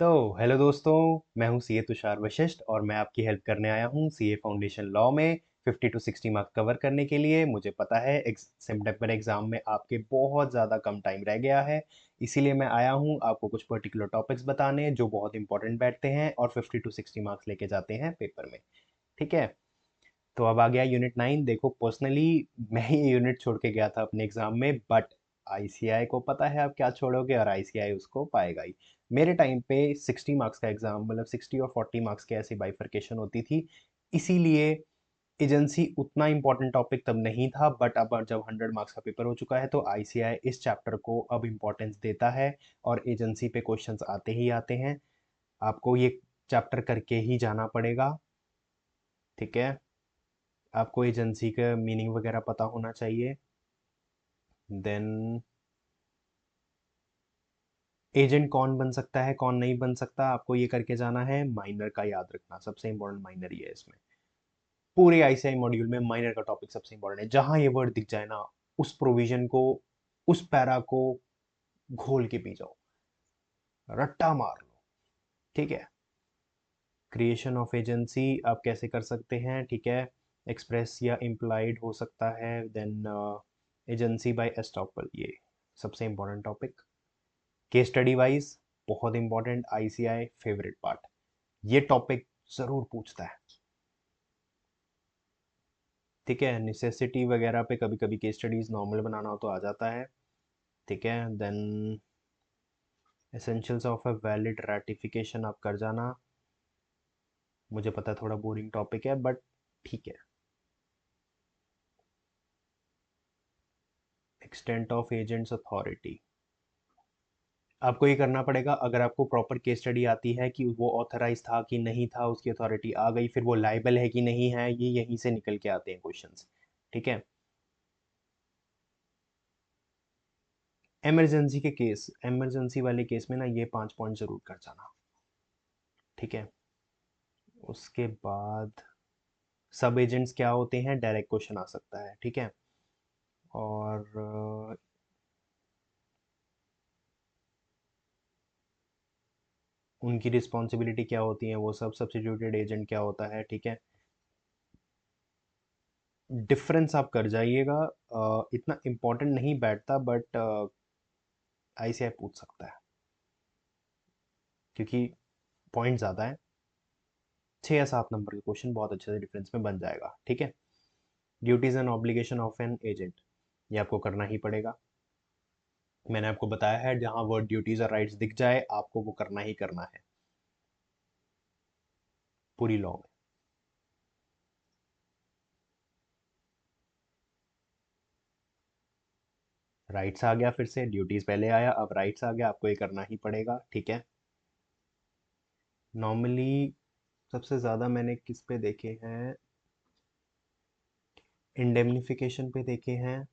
तो हेलो दोस्तों, मैं हूं सीए तुषार वशिष्ठ और मैं आपकी हेल्प करने आया हूं सीए फाउंडेशन लॉ में 50 टू 60 मार्क्स कवर करने के लिए। मुझे पता है सितंबर एग्जाम में आपके बहुत ज़्यादा कम टाइम रह गया है, इसीलिए मैं आया हूं आपको कुछ पर्टिकुलर टॉपिक्स बताने जो बहुत इंपॉर्टेंट बैठते हैं और 50 टू 60 मार्क्स लेके जाते हैं पेपर में। ठीक है, तो अब आ गया यूनिट 9। देखो, पर्सनली मैं ही ये यूनिट छोड़ के गया था अपने एग्जाम में, बट आईसीआई को पता है आप क्या छोड़ोगे और आईसीआई उसको पाएगा ही। मेरे टाइम पे 60 मार्क्स का एग्जाम, मतलब 60 और 40 मार्क्स की ऐसी बाइफरकेशन होती थी, इसीलिए एजेंसी उतना इंपॉर्टेंट टॉपिक तब नहीं था। बट अब जब 100 मार्क्स का पेपर हो चुका है तो आईसीआई इस चैप्टर को अब इम्पोर्टेंस देता है और एजेंसी पे क्वेश्चंस आते ही आते हैं। आपको ये चैप्टर करके ही जाना पड़ेगा। ठीक है, आपको एजेंसी का मीनिंग वगैरह पता होना चाहिए। देन एजेंट कौन बन सकता है कौन नहीं बन सकता, आपको ये करके जाना है। माइनर का याद रखना, सबसे इंपॉर्टेंट माइनर ही है इसमें। पूरे आईसीआई मॉड्यूल में माइनर का टॉपिक सबसे इंपॉर्टेंट है। जहां ये वर्ड दिख जाए ना, उस प्रोविजन को, उस पैरा को घोल के पी जाओ, रट्टा मार लो। ठीक है, क्रिएशन ऑफ एजेंसी आप कैसे कर सकते हैं? ठीक है, एक्सप्रेस या इम्प्लाइड हो सकता है। देन एजेंसी बाय एस्टॉपल, ये सबसे important topic. Case study wise बहुत इंपॉर्टेंट, आईसीआई फेवरेट पार्ट, ये टॉपिक जरूर पूछता है। ठीक है, नेसेसिटी वगैरह पे कभी कभी केस स्टडीज नॉर्मल बनाना हो तो आ जाता है। ठीक है, then essentials of a valid ratification आप कर जाना। मुझे पता है थोड़ा बोरिंग टॉपिक है, बट ठीक है। एक्सटेंट ऑफ एजेंट्स अथॉरिटी आपको ये करना पड़ेगा। अगर आपको प्रॉपर केस स्टडी आती है कि वो ऑथराइज था कि नहीं था, उसकी अथॉरिटी आ गई, फिर वो लाइबल है कि नहीं है, ये यहीं से निकल के आते हैं क्वेश्चंस। ठीक है, इमरजेंसी के केस, इमरजेंसी वाले केस में ना ये 5 पॉइंट जरूर कर जाना। ठीक है, उसके बाद सब एजेंट्स क्या होते हैं, डायरेक्ट क्वेश्चन आ सकता है। ठीक है, और उनकी रिस्पॉन्सिबिलिटी क्या होती है, वो सब, सब्स्टिट्यूटेड एजेंट क्या होता है। ठीक है, डिफरेंस आप कर जाइएगा। इतना इम्पोर्टेंट नहीं बैठता, बट आईसीआई पूछ सकता है क्योंकि पॉइंट ज़्यादा है। 6 या 7 नंबर का क्वेश्चन बहुत अच्छे से डिफरेंस में बन जाएगा। ठीक है, duties and obligation of an agent, ये आपको करना ही पड़ेगा। मैंने आपको बताया है, जहां वर्ड ड्यूटीज और राइट्स दिख जाए आपको वो करना ही करना है पूरी लॉ में। राइट्स आ गया, फिर से ड्यूटीज पहले आया, अब राइट्स आ गया, आपको ये करना ही पड़ेगा। ठीक है, नॉर्मली सबसे ज़्यादा मैंने किस पे देखे हैं, इंडेमनिफिकेशन पे देखे हैं,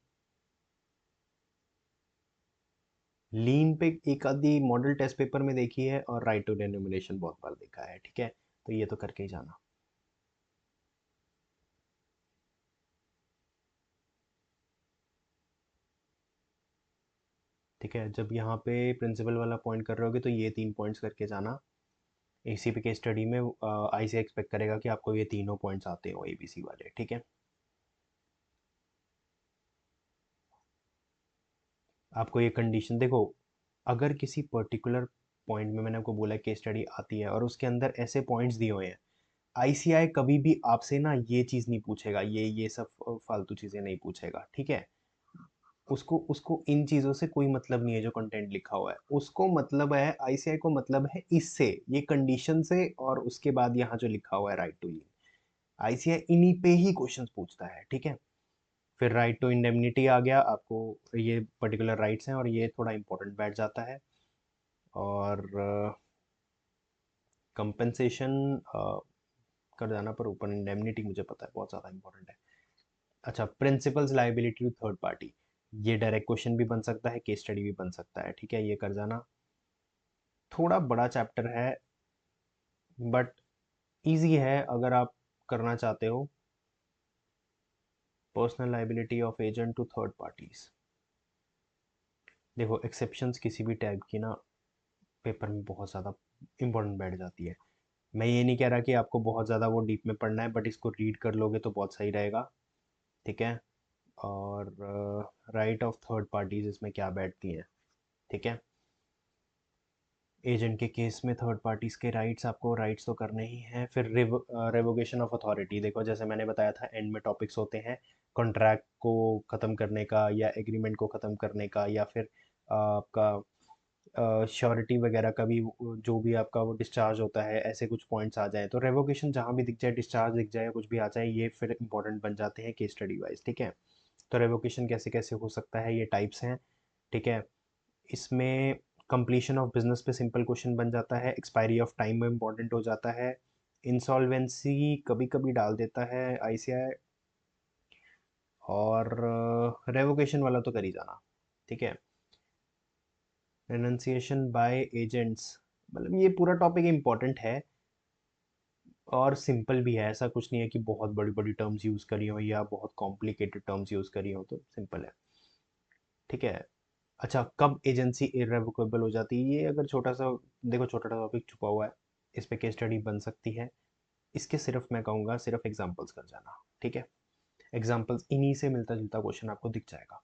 लीन पे एक आधी मॉडल टेस्ट पेपर में देखी है, और राइट टू डेनोमिनेशन बहुत बार देखा है। ठीक है, तो ये तो करके ही जाना। ठीक है, जब यहाँ पे प्रिंसिपल वाला पॉइंट कर रहे होगे तो ये 3 पॉइंट्स करके जाना। एसीपी के स्टडी में आईसी एक्सपेक्ट करेगा कि आपको ये तीनों पॉइंट्स आते हो, एबीसी वाले। ठीक है, आपको ये कंडीशन देखो, अगर किसी पर्टिकुलर पॉइंट में, मैंने आपको बोला केस स्टडी आती है और उसके अंदर ऐसे पॉइंट्स दिए हुए हैं, आईसीआई कभी भी आपसे ना ये चीज़ नहीं पूछेगा, ये सब फालतू चीज़ें नहीं पूछेगा। ठीक है, उसको उसको इन चीज़ों से कोई मतलब नहीं है, जो कंटेंट लिखा हुआ है उसको मतलब है, आईसीआई को मतलब है इससे, ये कंडीशन से, और उसके बाद यहाँ जो लिखा हुआ है राइट टू लीव, आईसीआई इन्हीं पे ही क्वेश्चंस पूछता है। ठीक है, फिर राइट टू इंडेमनिटी आ गया, आपको ये पर्टिकुलर राइट्स हैं और ये थोड़ा इंपॉर्टेंट बैठ जाता है। और कंपनसेशन कर जाना, पर ऊपर इंडेमनिटी मुझे पता है बहुत ज़्यादा इंपॉर्टेंट है। अच्छा, principal's liability to third party, ये डायरेक्ट क्वेश्चन भी बन सकता है, केस स्टडी भी बन सकता है। ठीक है, ये कर जाना। थोड़ा बड़ा चैप्टर है, बट इजी है अगर आप करना चाहते हो। Personal liability of agent to third parties, देखो एक्सेप्शंस किसी भी टाइप की ना पेपर में बहुत ज़्यादा इंपॉर्टेंट बैठ जाती है। मैं ये नहीं कह रहा कि आपको बहुत ज़्यादा वो डीप में पढ़ना है, बट इसको रीड कर लोगे तो बहुत सही रहेगा। ठीक है। और राइट ऑफ थर्ड पार्टीज इसमें क्या बैठती हैं? ठीक है। एजेंट के केस में थर्ड पार्टीज के राइट्स, आपको राइट्स तो करने ही हैं। फिर रेवोकेशन ऑफ अथॉरिटी, देखो जैसे मैंने बताया था एंड में टॉपिक्स होते हैं कॉन्ट्रैक्ट को ख़त्म करने का या एग्रीमेंट को ख़त्म करने का, या फिर आपका श्योरिटी वगैरह का भी जो भी आपका वो डिस्चार्ज होता है, ऐसे कुछ पॉइंट्स आ जाए तो रेवोकेशन जहाँ भी दिख जाए, डिस्चार्ज दिख जाए या कुछ भी आ जाए, ये फिर इंपॉर्टेंट बन जाते हैं केस स्टडी वाइज। ठीक है। तो रेवोकेशन कैसे कैसे हो सकता है, ये टाइप्स हैं। ठीक है। इसमें कंप्लीशन ऑफ बिजनेस पे सिंपल क्वेश्चन बन जाता है, एक्सपायरी ऑफ टाइम में इंपॉर्टेंट हो जाता है, इंसॉल्वेंसी कभी कभी डाल देता है आईसीआई, और रेवोकेशन वाला तो कर ही जाना। ठीक है। रेनंसिएशन बाय एजेंट्स, मतलब ये पूरा टॉपिक इंपॉर्टेंट है और सिंपल भी है, ऐसा कुछ नहीं है कि बहुत बड़ी बड़ी टर्म्स यूज़ करी हो या बहुत कॉम्प्लिकेटेड टर्म्स यूज़ करी हो, तो सिंपल है। ठीक है। अच्छा, कब एजेंसी इरेवोकेबल हो जाती है, ये अगर छोटा सा, देखो छोटा सा टॉपिक छुपा हुआ है, इस पे केस स्टडी बन सकती है। इसके सिर्फ मैं कहूँगा सिर्फ एग्जांपल्स कर जाना। ठीक है। एग्जांपल्स इन्हीं से मिलता जुलता क्वेश्चन आपको दिख जाएगा।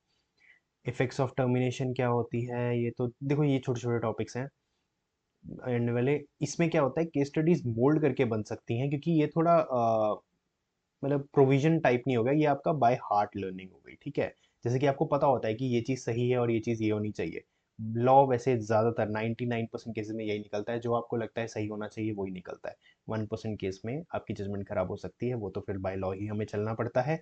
इफेक्ट्स ऑफ टर्मिनेशन क्या होती है, ये तो देखो ये छोटे छोटे टॉपिक्स हैं एंड वाले। इसमें क्या होता है, केस स्टडीज मोल्ड करके बन सकती हैं, क्योंकि ये थोड़ा मतलब प्रोविजन टाइप नहीं होगा, ये आपका बाय हार्ट लर्निंग हो गई। ठीक है। जैसे कि आपको पता होता है कि ये चीज़ सही है और ये चीज़ ये होनी चाहिए। लॉ वैसे ज़्यादातर 99% केसेस में यही निकलता है, जो आपको लगता है सही होना चाहिए वही निकलता है। 1% केस में आपकी जजमेंट खराब हो सकती है, वो तो फिर बाय लॉ ही हमें चलना पड़ता है।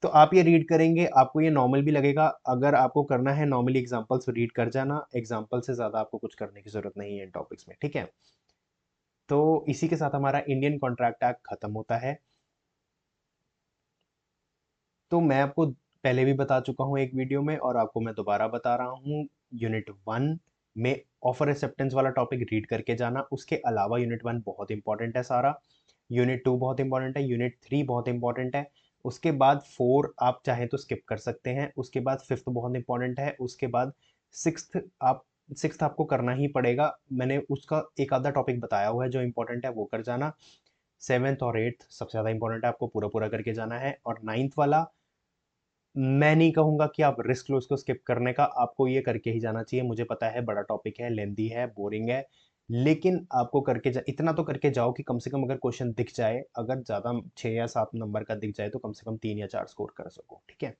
तो आप ये रीड करेंगे, आपको ये नॉर्मल भी लगेगा। अगर आपको करना है नॉर्मली एग्जाम्पल्स रीड कर जाना, एग्जाम्पल से ज़्यादा आपको कुछ करने की ज़रूरत नहीं है इन टॉपिक्स में। ठीक है। तो इसी के साथ हमारा इंडियन कॉन्ट्रैक्ट एक्ट खत्म होता है। तो मैं आपको पहले भी बता चुका हूँ एक वीडियो में, और आपको मैं दोबारा बता रहा हूँ। यूनिट 1 में ऑफर एक्सेप्टेंस वाला टॉपिक रीड करके जाना, उसके अलावा यूनिट 1 बहुत इंपॉर्टेंट है सारा, यूनिट 2 बहुत इंपॉर्टेंट है, यूनिट 3 बहुत इंपॉर्टेंट है। उसके बाद 4 आप चाहें तो स्किप कर सकते हैं, उसके बाद 5th बहुत इंपॉर्टेंट है, उसके बाद 6th आप 6th आपको करना ही पड़ेगा, मैंने उसका एक आधा टॉपिक बताया हुआ है जो इंपॉर्टेंट है, वो कर जाना। 7th और 8th सबसे ज़्यादा इंपॉर्टेंट है, आपको पूरा पूरा करके जाना है। और 9th वाला मैं नहीं कहूंगा कि आप रिस्क लो उसको स्किप करने का, आपको ये करके ही जाना चाहिए। मुझे पता है बड़ा टॉपिक है, लेंदी है, बोरिंग है, लेकिन आपको करके इतना तो करके जाओ कि कम से कम अगर क्वेश्चन दिख जाए, अगर ज़्यादा 6 या 7 नंबर का दिख जाए तो कम से कम 3 या 4 स्कोर कर सको। ठीक है।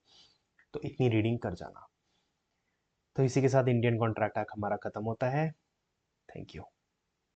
तो इतनी रीडिंग कर जाना। तो इसी के साथ इंडियन कॉन्ट्रैक्ट एक्ट हमारा खत्म होता है। Thank you.